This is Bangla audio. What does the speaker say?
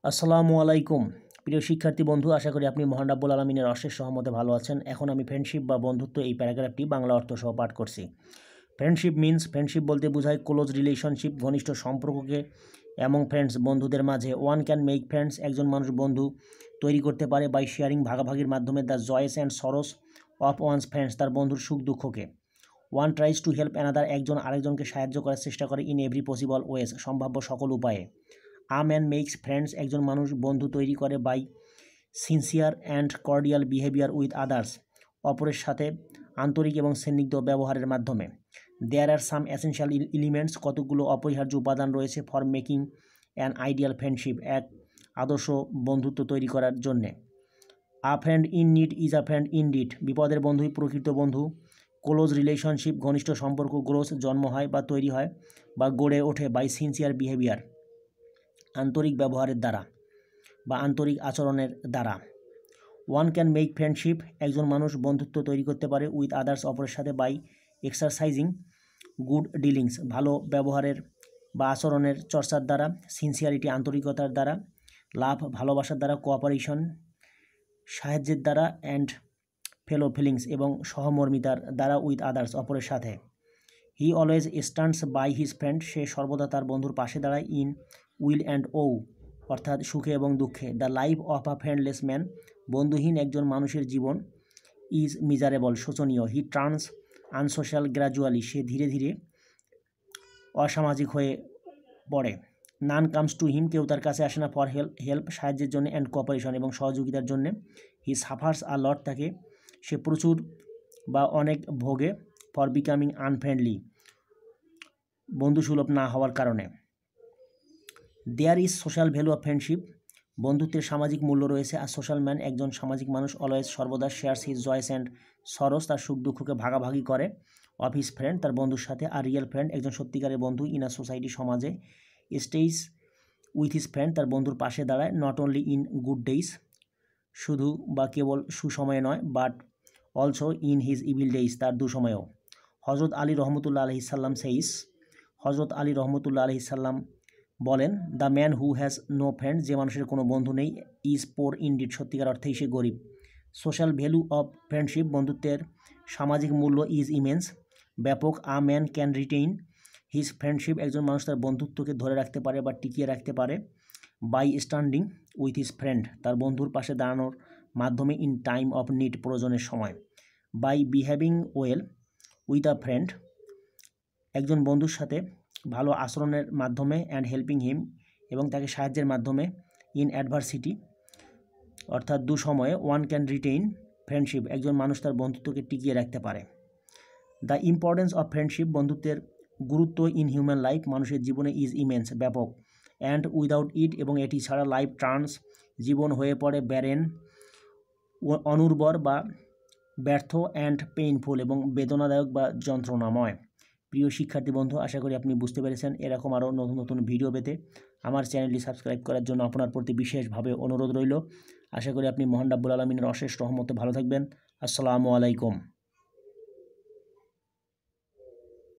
আসসালামু আলাইকুম প্রিয় শিক্ষার্থী বন্ধু, আশা করি আপনি মহান রাব্বুল আলামিনের অশেষ সহমতে ভালো আছেন। এখন আমি ফ্রেন্ডশিপ বা বন্ধুত্ব এই প্যারাগ্রাফটি বাংলা অর্থ সহ পাঠ করছি। ফ্রেন্ডশিপ বলতে বোঝায় ক্লোজ রিলেশনশিপ, ঘনিষ্ঠ সম্পর্ককে। অ্যামং ফ্রেন্ডস, বন্ধুদের মাঝে। ওয়ান ক্যান মেক ফ্রেন্ডস, একজন মানুষ বন্ধু তৈরি করতে পারে বাই শেয়ারিং, ভাগাভাগির মাধ্যমে, the joys and sorrows of one's friends, তার বন্ধুর সুখ দুঃখকে। One tries to help another, একজন আরেকজনকে সাহায্য করার চেষ্টা করে ইন এভরি পসিবল ওয়েজ, সম্ভাব্য সকল উপায়ে। আ ম্যান মেক্স ফ্রেন্ডস, একজন মানুষ বন্ধু তৈরি করে by sincere and cordial behaviour with others, অপরের সাথে আন্তরিক এবং স্নিগ্ধ ব্যবহারের মাধ্যমে। দেয়ার আর সাম এসেনশিয়াল এলিমেন্টস, কতগুলো অপরিহার্য উপাদান রয়েছে for making an ideal friendship, এক আদর্শ বন্ধুত্ব তৈরি করার জন্যে। আ friend in need is a friend in deed, বিপদের বন্ধুই প্রকৃত বন্ধু। ক্লোজ রিলেশনশিপ, ঘনিষ্ঠ সম্পর্ক। গ্রোথ, জন্ম হয় বা তৈরি হয় বা গড়ে ওঠে বাই সিনসিয়ার বিহেভিয়ার, আন্তরিক ব্যবহারের দ্বারা বা আন্তরিক আচরণের দ্বারা। ওয়ান ক্যান মেক ফ্রেন্ডশিপ, একজন মানুষ বন্ধুত্ব তৈরি করতে পারে উইথ আদার্স, অপরের সাথে বাই এক্সারসাইজিং গুড ডিলিংস, ভালো ব্যবহারের বা আচরণের চর্চার দ্বারা। সিনসিয়ারিটি, আন্তরিকতার দ্বারা। লাভ, ভালোবাসার দ্বারা। কোঅপারেশন, সাহায্যের দ্বারা। অ্যান্ড ফেলো ফিলিংস, এবং সহমর্মিতার দ্বারা উইথ আদার্স, অপরের সাথে। He always stands by his friend, সে সর্বদা তার বন্ধুর পাশে দাঁড়ায় ইন উইল অ্যান্ড ও, অর্থাৎ সুখে এবং দুঃখে। The life of a friendless man, বন্ধুহীন একজন মানুষের জীবন। ইজ মিজারেবল, শোচনীয়। হি টার্নস আনসোশ্যাল গ্র্যাজুয়ালি, সে ধীরে ধীরে অসামাজিক হয়ে পড়ে। নান কামস টু হিম, কেউ তার কাছে আসে না। ফর হেল্প, সাহায্যের জন্য। অ্যান্ড কোঅপারেশন, এবং সহযোগিতার জন্যে। হি সাফার্স আ লট, তাকে সে প্রচুর বা অনেক ভোগে। ফর বিকামিং আনফ্রেন্ডলি, বন্ধুসুলভ না হওয়ার কারণে। There is social value of friendship, বন্ধুত্বের সামাজিক মূল্য রয়েছে। আর সোশ্যাল ম্যান, একজন সামাজিক মানুষ। অলওয়েজ, সর্বদা। Shares his Joyce and sorrows, তার সুখ দুঃখকে ভাগাভাগি করে। অফ হিজ ফ্রেন্ড, তার বন্ধুর সাথে। আর রিয়েল ফ্রেন্ড, একজন সত্যিকারের বন্ধু। ইন আ সোসাইটি, সমাজে। স্টেইজ উইথ হিজ ফ্রেন্ড, তার বন্ধুর পাশে দাঁড়ায়। Not only in good days, শুধু বা কেবল সুসময়ে নয়। But also in his evil days, তার দুসময়েও। হজরত আলী রহমতুল্লাহ আলহিসাল্লাম সেইস, হজরত আলী রহমতুল্লাহ আলহিসাল্লাম বলেন, the man who has no friend, যে মানুষের কোনো বন্ধু নেই। ইজ পোর ইনডিড, সত্যিকার অর্থেই সে গরিব। সোশ্যাল ভ্যালু অফ ফ্রেন্ডশিপ, বন্ধুত্বের সামাজিক মূল্য। ইজ ইমেন্স, ব্যাপক। A man can retain his friendship, একজন মানুষ তার বন্ধুত্বকে ধরে রাখতে পারে বা টিকিয়ে রাখতে পারে by standing with his friend, তার বন্ধুর পাশে দাঁড়ানোর মাধ্যমে। ইন টাইম অফ নিড, প্রয়োজনের সময়। By behaving well with a friend, একজন বন্ধুর সাথে ভালো আচরণের মাধ্যমে। অ্যান্ড হেল্পিং হিম, এবং তাকে সাহায্যের মাধ্যমে। ইন অ্যাডভার্সিটি, অর্থাৎ দুসময়ে। ওয়ান ক্যান রিটেইন ফ্রেন্ডশিপ, একজন মানুষ তার বন্ধুত্বকে টিকিয়ে রাখতে পারে। দ্য ইম্পর্টেন্স অফ ফ্রেন্ডশিপ, বন্ধুত্বের গুরুত্ব ইন হিউম্যান লাইফ, মানুষের জীবনে। ইজ ইমেন্স, ব্যাপক। অ্যান্ড উইদাউট ইট, এবং এটি ছাড়া। লাইফ টার্নস, জীবন হয়ে পড়ে। ব্যারেন, অনুর্বর বা ব্যর্থ। অ্যান্ড পেইনফুল, এবং বেদনাদায়ক বা যন্ত্রণাময়। প্রিয় শিক্ষার্থী বন্ধু, আশা করি আপনি বুঝতে পেরেছেন। এরকম আরও নতুন নতুন ভিডিও পেতে আমার চ্যানেলটি সাবস্ক্রাইব করার জন্য আপনার প্রতি বিশেষভাবে অনুরোধ রইল। আশা করি আপনি মহান রাব্বুল আলামিনের অশেষ রহমতে ভালো থাকবেন। আসসালামু আলাইকুম।